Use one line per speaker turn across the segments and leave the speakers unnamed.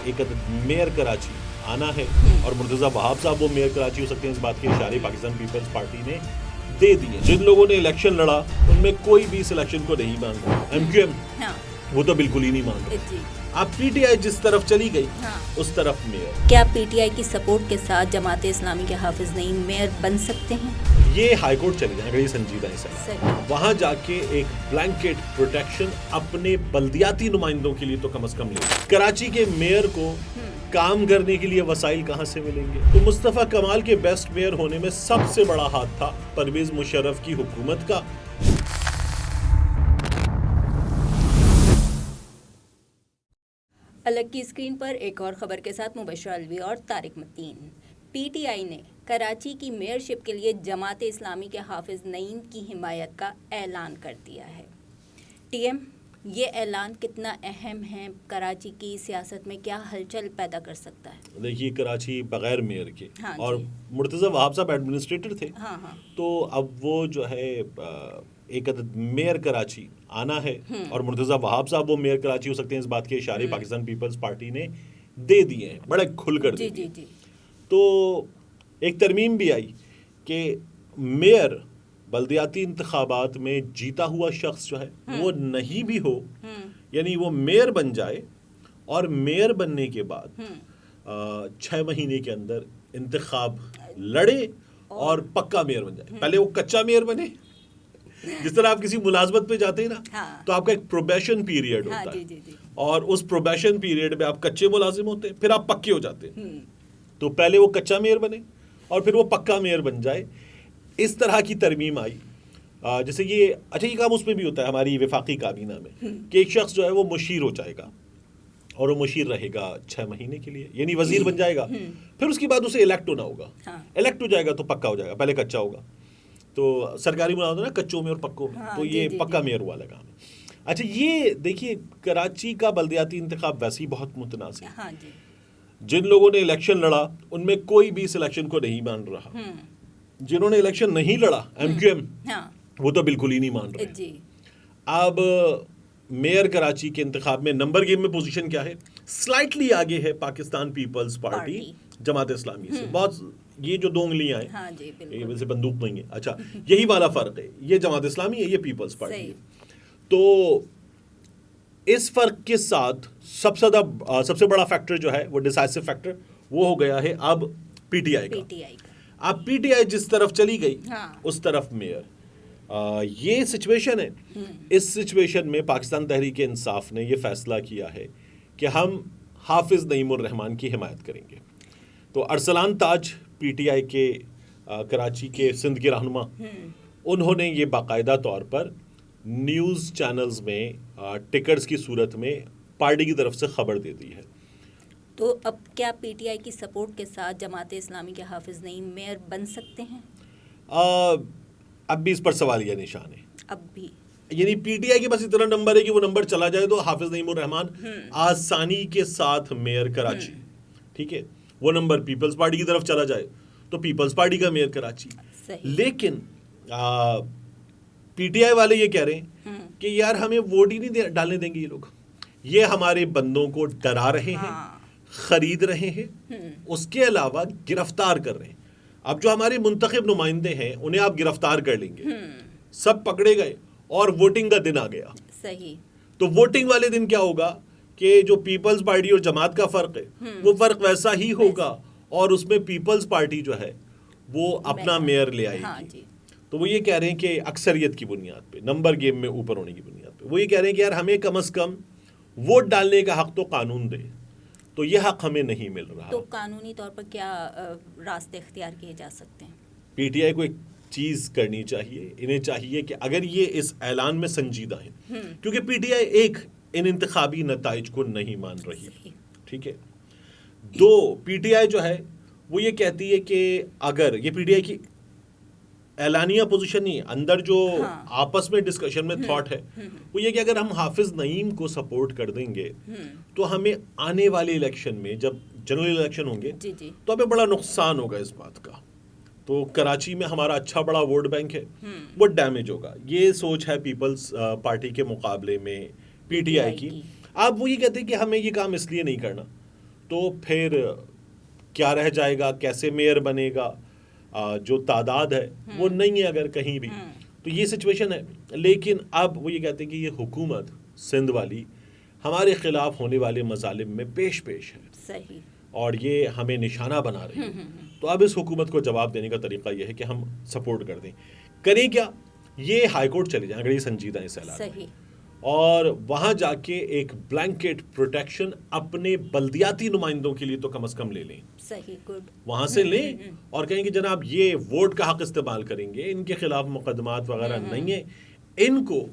ایک میئر کراچی آنا ہے اور مرتضیٰ وہاب صاحب وہ میئر کراچی ہو سکتے ہیں، اس بات کے اشارے پاکستان پیپلز پارٹی نے دے دیے. جن لوگوں نے الیکشن لڑا ان میں کوئی بھی اس الیکشن کو نہیں مان رہا. ایم کیو ایم وہ تو بالکل ہی نہیں مان رہا. اب پی ٹی آئی جس طرف چلی گئی اس طرف میئر.
کیا پی ٹی آئی کی سپورٹ کے ساتھ جماعت اسلامی کے حافظ نعیم میئر بن سکتے ہیں؟
یہ ہائی کورٹ چلے جائیں اگر یہ سنجیدہ ہے، وہاں جا کے ایک بلینکٹ پروٹیکشن اپنے بلدیاتی نمائندوں کے لیے تو کم از کم لے. کراچی کے میئر کو کام کرنے کے لیے وسائل کہاں سے ملیں گے؟ تو مصطفیٰ کمال کے بیسٹ میئر ہونے میں سب سے بڑا ہاتھ تھا پرویز مشرف کی حکومت کا.
الگ کی اسکرین پر ایک اور خبر کے ساتھ مبشرہ الوی اور طارق متین. پی ٹی آئی نے کراچی کی میئرشپ کے لیے جماعت اسلامی کے حافظ نعیم کی حمایت کا اعلان کر دیا ہے. ٹی ایم، یہ اعلان کتنا اہم ہے؟ کراچی کی سیاست میں کیا ہلچل پیدا کر سکتا ہے؟
دیکھیے کراچی بغیر میئر کے اور مرتضیٰ وہاب صاحب ایڈمنسٹریٹر تھے، تو اب وہ جو ہے ایک میئر کراچی آنا ہے اور مرتضیٰ وہاب صاحب وہ میئر کراچی ہو سکتے ہیں، اس بات کے اشارے پاکستان پیپلز پارٹی نے دے دیے ہیں، بڑے کھل کر دے دیے. تو ایک ترمیم بھی آئی کہ میئر بلدیاتی انتخابات میں جیتا ہوا شخص جو ہے وہ نہیں بھی ہو، یعنی وہ میئر بن جائے اور میئر بننے کے بعد 6 مہینے کے اندر انتخاب لڑے اور پکا میئر بن جائے. پہلے وہ کچا میئر بنے، جس طرح آپ کسی ملازمت پہ جاتے ہیں نا تو آپ کا ایک پروبیشن پیریڈ ہوتا ہے اور اس پروبیشن پیریڈ میں آپ کچے ملازم ہوتے ہیں، پھر آپ پکے ہو جاتے ہیں. تو پہلے وہ کچا میئر بنے اور پھر وہ پکا میئر بن جائے. اس طرح کی ترمیم آئی. جیسے یہ اچھا، یہ کام اس میں بھی ہوتا ہے ہماری وفاقی کابینہ میں کہ ایک شخص جو ہے وہ مشیر ہو جائے گا اور وہ مشیر رہے گا 6 مہینے کے لیے، یعنی وزیر بن جائے گا. پھر اس کے بعد اسے الیکٹ ہونا ہوگا. الیکٹ ہو جائے گا تو پکا ہو جائے گا، پہلے کچا ہوگا. تو سرکاری ملازمت نا کچوں میں اور پکوں میں، تو یہ پکا میئر والا کام ہے. اچھا، یہ دیکھیے کراچی کا بلدیاتی انتخاب ویسے ہی بہت متنازع ہے. جن لوگوں نے الیکشن لڑا ان میں کوئی بھی اس الیکشن کو نہیں مان رہا. جنہوں نے الیکشن نہیں لڑا، ایم کیو ایم وہ تو بالکل ہی نہیں مان رہے. اب میئر کراچی کے انتخاب میں نمبر گیم میں پوزیشن کیا ہے؟ سلائٹلی آگے ہے پاکستان پیپلز پارٹی جماعت اسلامی سے. بہت یہ جو 2 انگلیاں ہیں ویسے بندوق نہیں ہے. اچھا، یہی والا فرق ہے، یہ جماعت اسلامی ہے، یہ پیپلز پارٹی ہے. تو اس فرق کے ساتھ سب سے بڑا فیکٹر جو ہے وہ ڈیسائسو فیکٹر وہ ہو گیا ہے اب پی ٹی آئی کا. اب پی ٹی آئی جس طرف چلی گئی اس طرف میئر. یہ سچویشن ہے. اس سچویشن میں پاکستان تحریک انصاف نے یہ فیصلہ کیا ہے کہ ہم حافظ نعیم الرحمان کی حمایت کریں گے. تو ارسلان تاج پی ٹی آئی کے کراچی کے سندھ کے رہنما، انہوں نے یہ باقاعدہ طور پر نیوز چینلز میں ٹکٹس کی صورت میں پارٹی کی طرف سے خبر دے دی ہے.
تو اب کیا پی ٹی آئی کی سپورٹ کے ساتھ جماعت اسلامی کے حافظ نعیم میئر بن سکتے ہیں؟
اب بھی اس پر سوالیہ نشان ہے.
اب بھی
یعنی پی ٹی آئی کے پاس اتنا نمبر ہے کہ وہ نمبر چلا جائے تو حافظ نعیم الرحمان آسانی کے ساتھ میئر کراچی، ٹھیک ہے، وہ نمبر پیپلز پارٹی کی طرف چلا جائے تو پیپلز پارٹی کا میئر کراچی. لیکن پی ٹی آئی والے یہ کہہ رہے ہیں کہ یار ہمیں ووٹ ہی نہیں ڈالنے دیں گے یہ لوگ، یہ ہمارے بندوں کو ڈرا رہے ہیں، خرید رہے ہیں، اس کے علاوہ گرفتار کر رہے ہیں. اب جو ہمارے منتخب نمائندے ہیں انہیں آپ گرفتار کر لیں گے، سب پکڑے گئے اور ووٹنگ کا دن آ گیا.
صحیح.
تو ووٹنگ والے دن کیا ہوگا کہ جو پیپلز پارٹی اور جماعت کا فرق ہے وہ فرق ویسا ہی ہوگا اور اس میں پیپلز پارٹی جو ہے وہ اپنا میئر لے آئے گی. تو وہ یہ کہہ رہے ہیں کہ اکثریت کی بنیاد پہ، نمبر گیم میں اوپر ہونے کی بنیاد پہ وہ یہ کہہ رہے ہیں کہ یار ہمیں کم از کم ووٹ ڈالنے کا حق تو قانون دے. تو یہ حق ہمیں نہیں مل رہا.
تو قانونی طور پر کیا راستے اختیار کیے جا سکتے ہیں؟
پی ٹی آئی کو ایک چیز کرنی چاہیے، انہیں چاہیے کہ اگر یہ اس اعلان میں سنجیدہ ہیں، کیونکہ پی ٹی آئی ایک ان انتخابی نتائج کو نہیں مان رہی، ٹھیک ہے. 2، پی ٹی آئی جو ہے وہ یہ کہتی ہے کہ اگر یہ پی ٹی آئی کی اعلانیہ پوزیشن نہیں ہے، اندر جو آپس میں ڈسکشن میں تھاٹ ہے وہ یہ کہ اگر ہم حافظ نعیم کو سپورٹ کر دیں گے تو ہمیں آنے والے الیکشن میں جب جنرل الیکشن ہوں گے تو ہمیں بڑا نقصان ہوگا اس بات کا. تو کراچی میں ہمارا اچھا بڑا ووٹ بینک ہے وہ ڈیمیج ہوگا. یہ سوچ ہے پیپلز پارٹی کے مقابلے میں پی ٹی آئی کی. آپ وہ یہ کہتے ہیں کہ ہمیں یہ کام اس لیے نہیں کرنا تو پھر کیا رہ جائے گا, کیسے میئر بنے گا, جو تعداد ہے وہ نہیں ہے اگر کہیں بھی, تو یہ سچویشن ہے. لیکن اب وہ یہ کہتے ہیں کہ یہ حکومت سندھ والی ہمارے خلاف ہونے والے مظالم میں پیش ہے
صحیح,
اور یہ ہمیں نشانہ بنا رہی ہے. تو اب اس حکومت کو جواب دینے کا طریقہ یہ ہے کہ ہم سپورٹ کر دیں. کریں کیا, یہ ہائی کورٹ چلے جائیں اگر یہ سنجیدہ ہیں سیلاب, اور وہاں جا کے ایک بلینکٹ پروٹیکشن اپنے بلدیاتی نمائندوں کے لیے تو کم از کم لے لیں, وہاں سے لیں, اور کہیں کہ جناب یہ ووٹ کا حق استعمال کریں گے, ان کے خلاف مقدمات وغیرہ نہیں ہیں, ان کو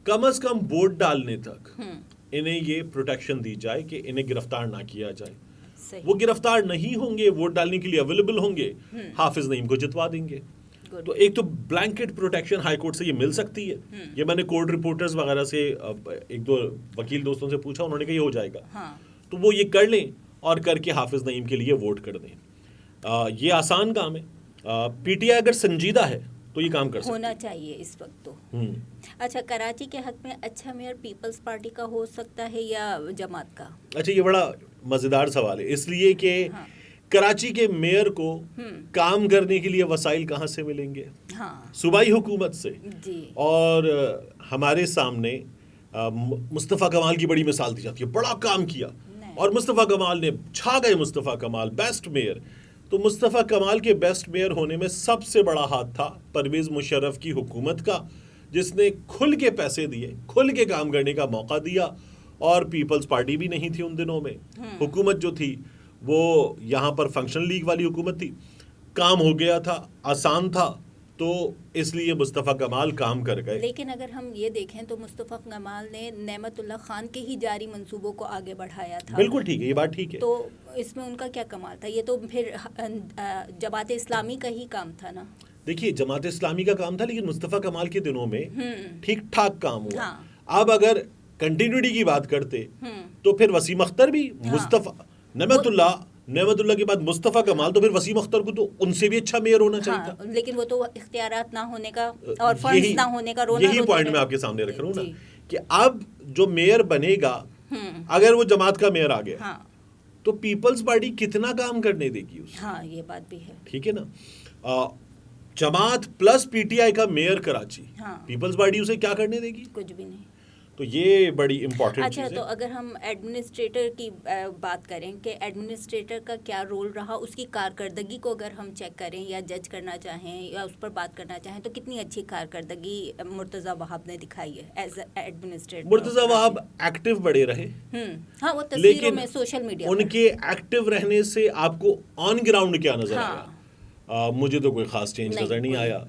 کم از کم ووٹ ڈالنے تک انہیں یہ پروٹیکشن دی جائے کہ انہیں گرفتار نہ کیا جائے. وہ گرفتار نہیں ہوں گے, ووٹ ڈالنے کے لیے اویلیبل ہوں گے, حافظ نعیم کو جتوا دیں گے. تو ایک تو بلینکٹ پروٹیکشن ہائی کورٹ سے یہ مل سکتی ہے. یہ میں نے کورٹ رپورٹرز وغیرہ سے ایک دو وکیل دوستوں سے پوچھا, انہوں نے کہا یہ ہو جائے گا. تو وہ یہ کر لیں اور کر کے حافظ نعیم کے لیے ووٹ کر دیں. یہ آسان کام ہے. پی ٹی آئی اگر سنجیدہ ہے تو یہ کام کر سکتا
ہونا چاہیے اس وقت تو. اچھا, کراچی کے حق میں اچھا میئر پیپلز پارٹی کا ہو سکتا ہے یا جماعت کا؟
اچھا, یہ بڑا مزیدار سوال ہے, اس لیے کہ کراچی کے میئر کو کام کرنے کے لیے وسائل کہاں سے ملیں گے؟ صوبائی حکومت سے. اور ہمارے سامنے مصطفیٰ کمال کی بڑی مثال دی جاتی ہے, بڑا کام کیا اور مصطفیٰ کمال نے چھا گئے, مصطفیٰ کمال بیسٹ میئر. تو مصطفیٰ کمال کے بیسٹ میئر ہونے میں سب سے بڑا ہاتھ تھا پرویز مشرف کی حکومت کا, جس نے کھل کے پیسے دیے, کھل کے کام کرنے کا موقع دیا. اور پیپلز پارٹی بھی نہیں تھی ان دنوں میں, حکومت جو تھی وہ یہاں پر فنکشنل لیگ والی حکومت تھی. کام ہو گیا تھا, آسان تھا, تو اس لیے مصطفیٰ کمال کام کر گئے.
لیکن اگر ہم یہ دیکھیں تو مصطفیٰ کمال نے نعمت اللہ خان کے ہی جاری منصوبوں کو آگے بڑھایا تھا.
بالکل ٹھیک ہے, یہ بات ٹھیک ہے.
تو اس میں ان کا کیا کمال تھا؟ یہ تو پھر جماعت اسلامی کا ہی کام تھا نا.
دیکھیے, جماعت اسلامی کا کام تھا, لیکن مصطفیٰ کمال کے دنوں میں ٹھیک ٹھاک کام ہوا. اب اگر کنٹینیوٹی کی بات کرتے تو پھر وسیم اختر بھی مصطفیٰ نعمت اللہ کے بعد مصطفیٰ کمال, تو پھر وسیم اختر کو تو ان سے بھی اچھا میئر ہونا چاہیے تھا.
لیکن وہ تو اختیارات نہ ہونے کا اور فنڈز نہ ہونے کا رونا.
یہی پوائنٹ میں آپ کے سامنے رکھ رہا ہوں نا, کہ اب جو میئر بنے گا, اگر وہ جماعت کا میئر آ گیا تو پیپلز پارٹی کتنا کام کرنے دے گی اس.
یہ بات بھی ہے.
ٹھیک ہے نا. جماعت پلس پی ٹی آئی کا میئر کراچی, پیپلز پارٹی اسے کیا کرنے دے گی؟
کچھ بھی نہیں.
تو یہ بڑی امپورٹنٹ چیز ہے.
اچھا, تو اگر ہم ایڈمنسٹریٹر کی بات کریں کہ ایڈمنسٹریٹر کا کیا رول رہا, اس کی کارکردگی کو اگر ہم چیک کریں یا جج کرنا چاہیں یا اس پر بات کرنا چاہیں, تو کتنی اچھی کارکردگی مرتضیٰ وہاب نے دکھائی ہے ایز ایڈمنسٹریٹر.
مرتضیٰ وہاب ایکٹیو بڑے رہے,
وہ تصویروں میں سوشل میڈیا
ان کے ایکٹیو رہنے سے آپ کو آن گراؤنڈ کیا نظر آیا؟ مجھے تو کوئی خاص چینج نظر نہیں آیا.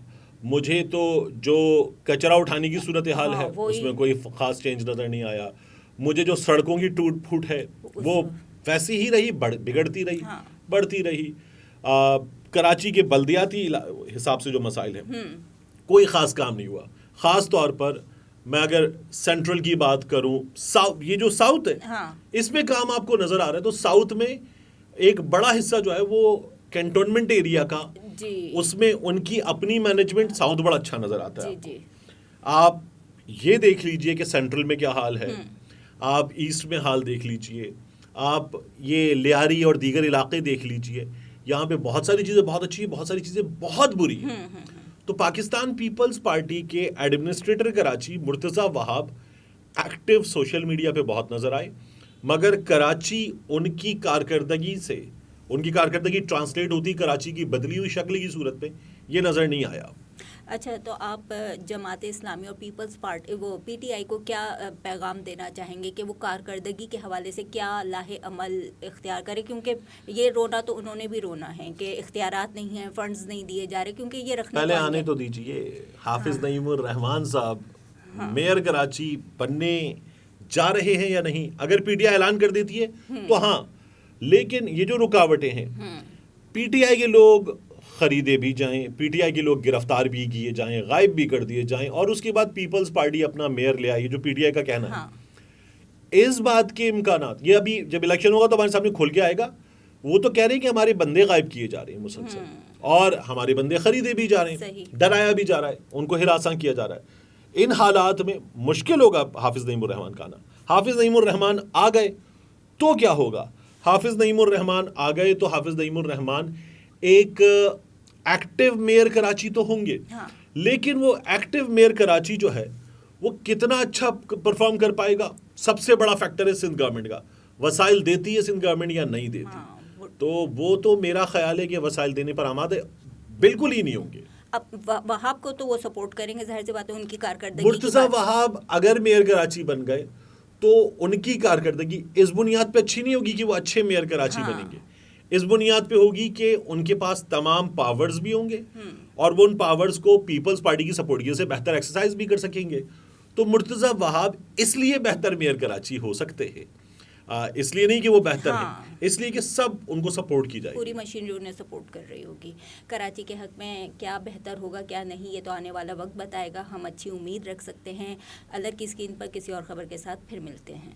مجھے تو جو کچرا اٹھانے کی صورتحال ہے اس میں کوئی خاص چینج نظر نہیں آیا. مجھے جو سڑکوں کی ٹوٹ پھوٹ ہے وہ ویسی ہی رہی, بگڑتی رہی, بڑھتی رہی. کراچی کے بلدیاتی حساب سے جو مسائل ہیں, کوئی خاص کام نہیں ہوا. خاص طور پر میں اگر سینٹرل کی بات کروں, یہ جو ساؤتھ ہے اس میں کام آپ کو نظر آ رہا ہے. تو ساؤتھ میں ایک بڑا حصہ جو ہے وہ کینٹونمنٹ ایریا کا, اس میں ان کی اپنی مینجمنٹ ساؤتھ بڑا اچھا نظر آتا ہے. آپ یہ دیکھ لیجئے کہ سینٹرل میں کیا حال ہے, آپ ایسٹ میں حال دیکھ لیجئے, آپ یہ لیاری اور دیگر علاقے دیکھ لیجئے. یہاں پہ بہت ساری چیزیں بہت اچھی ہیں, بہت ساری چیزیں بہت بری ہیں. تو پاکستان پیپلز پارٹی کے ایڈمنسٹریٹر کراچی مرتضیٰ وہاب ایکٹیو سوشل میڈیا پہ بہت نظر آئے, مگر کراچی ان کی کارکردگی ٹرانسلیٹ ہوتی کراچی کی بدلی ہوئی شکل کی صورت میں یہ نظر نہیں آیا.
اچھا, تو آپ جماعت اسلامی اور پیپلز پارٹی وہ پی ٹی آئی کو کیا پیغام دینا چاہیں گے کہ وہ کارکردگی کے حوالے سے کیا لاہ عمل اختیار کرے؟ کیونکہ یہ رونا تو انہوں نے بھی رونا ہے کہ اختیارات نہیں ہیں, فنڈز نہیں دیے جا رہے, کیونکہ یہ رکھنا
پہلے آنے تو دیجیے. حافظ نعیم الرحمان صاحب میئر کراچی بننے جا رہے ہیں یا نہیں؟ اگر پی ٹی آئی اعلان کر دیتی ہے تو ہاں, لیکن یہ جو رکاوٹیں ہیں, پی ٹی آئی کے لوگ خریدے بھی جائیں, پی ٹی آئی کے لوگ گرفتار بھی کیے جائیں, غائب بھی کر دیے جائیں, اور اس کے بعد پیپلز پارٹی اپنا میئر لے آئی, جو پی ٹی آئی کا کہنا ہے. اس بات کے امکانات, یہ ابھی جب الیکشن ہوگا تو ہمارے سامنے کھل کے آئے گا. وہ تو کہہ رہے ہیں کہ ہمارے بندے غائب کیے جا رہے ہیں مسلسل, اور ہمارے بندے خریدے بھی جا رہے ہیں, ڈرایا بھی جا رہا ہے, ان کو ہراساں کیا جا رہا ہے. ان حالات میں مشکل ہوگا حافظ نعیم الرحمان کا آنا. حافظ نعیم الرحمان آ گئے تو کیا ہوگا؟ حافظ نعیم الرحمان آ گئے تو حافظ نعیم الرحمان ایک ایکٹیو میئر کراچی تو ہوں گے, لیکن وہ ایکٹیو میئر کراچی جو ہے وہ کتنا اچھا پرفارم کر پائے گا, سب سے بڑا فیکٹر ہے سندھ گورنمنٹ کا. وسائل دیتی ہے سندھ گورنمنٹ یا نہیں دیتی؟ تو وہ تو میرا خیال ہے کہ وسائل دینے پر آمادہ بالکل ہی نہیں ہوں گے.
اب وہاب کو تو وہ سپورٹ کریں گے, ظاہر سی بات ہے ان کی کارکردگی.
مرتضیٰ وہاب اگر میئر کراچی بن گئے تو ان کی کارکردگی اس بنیاد پہ اچھی نہیں ہوگی کہ وہ اچھے میئر کراچی بنیں گے, اس بنیاد پہ ہوگی کہ ان کے پاس تمام پاورز بھی ہوں گے اور وہ ان پاورز کو پیپلز پارٹی کی سپورٹ سے بہتر ایکسرسائز بھی کر سکیں گے. تو مرتضیٰ وہاب اس لیے بہتر میئر کراچی ہو سکتے ہیں, اس لیے نہیں کہ وہ بہتر ہیں, اس لیے کہ سب ان کو سپورٹ کی جائے,
پوری مشینری انہیں سپورٹ کر رہی ہوگی. کراچی کے حق میں کیا بہتر ہوگا کیا نہیں, یہ تو آنے والا وقت بتائے گا. ہم اچھی امید رکھ سکتے ہیں. الگ کی اسکرین پر کسی اور خبر کے ساتھ پھر ملتے ہیں.